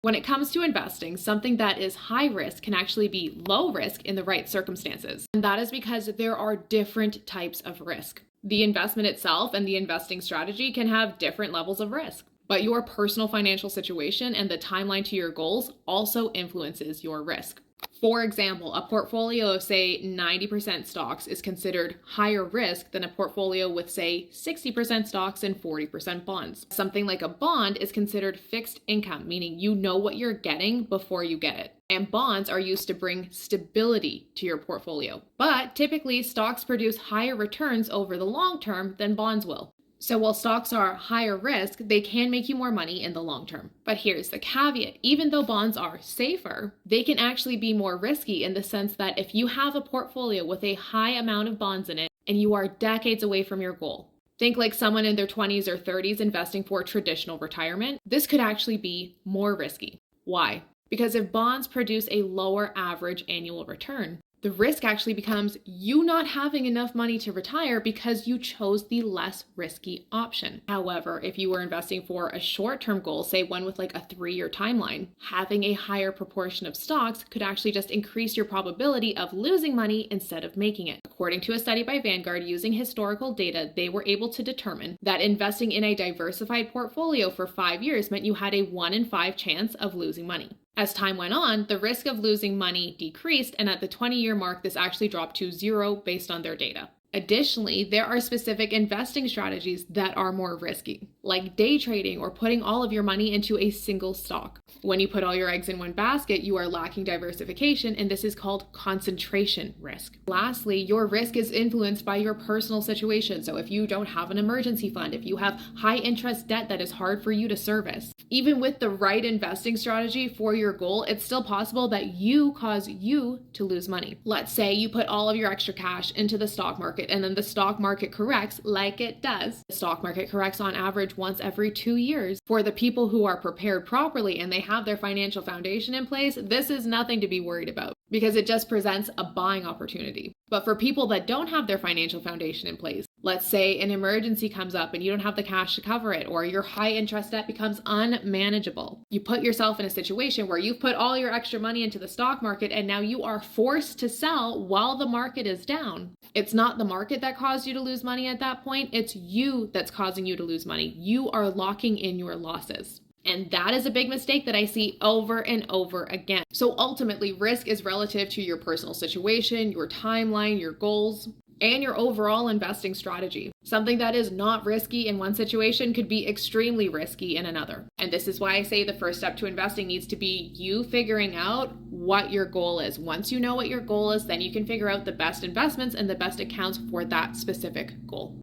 When it comes to investing, something that is high risk can actually be low risk in the right circumstances. And that is because there are different types of risk. The investment itself and the investing strategy can have different levels of risk. But your personal financial situation and the timeline to your goals also influences your risk. For example, a portfolio of, say, 90% stocks is considered higher risk than a portfolio with, say, 60% stocks and 40% bonds. Something like a bond is considered fixed income, meaning you know what you're getting before you get it. And bonds are used to bring stability to your portfolio. But typically, stocks produce higher returns over the long term than bonds will. So while stocks are higher risk, they can make you more money in the long term. But here's the caveat. Even though bonds are safer, they can actually be more risky in the sense that if you have a portfolio with a high amount of bonds in it and you are decades away from your goal, think like someone in their 20s or 30s investing for traditional retirement, this could actually be more risky. Why? Because if bonds produce a lower average annual return, the risk actually becomes you not having enough money to retire because you chose the less risky option. However, if you were investing for a short-term goal, say one with like a 3-year timeline, having a higher proportion of stocks could actually just increase your probability of losing money instead of making it. According to a study by Vanguard using historical data, they were able to determine that investing in a diversified portfolio for 5 years meant you had a 1 in 5 chance of losing money. As time went on, the risk of losing money decreased, and at the 20-year mark, this actually dropped to 0 based on their data. Additionally, there are specific investing strategies that are more risky, like day trading or putting all of your money into a single stock. When you put all your eggs in one basket, you are lacking diversification, and this is called concentration risk. Lastly, your risk is influenced by your personal situation. So if you don't have an emergency fund, if you have high interest debt that is hard for you to service, even with the right investing strategy for your goal, it's still possible that you cause you to lose money. Let's say you put all of your extra cash into the stock market and then the stock market corrects like it does. The stock market corrects on average once every 2 years. For the people who are prepared properly and they have their financial foundation in place, this is nothing to be worried about because it just presents a buying opportunity. But for people that don't have their financial foundation in place, let's say an emergency comes up and you don't have the cash to cover it, or your high interest debt becomes unmanageable. You put yourself in a situation where you've put all your extra money into the stock market and now you are forced to sell while the market is down. It's not the market that caused you to lose money at that point. It's you that's causing you to lose money. You are locking in your losses. And that is a big mistake that I see over and over again. So ultimately, risk is relative to your personal situation, your timeline, your goals, and your overall investing strategy. Something that is not risky in one situation could be extremely risky in another. And this is why I say the first step to investing needs to be you figuring out what your goal is. Once you know what your goal is, then you can figure out the best investments and the best accounts for that specific goal.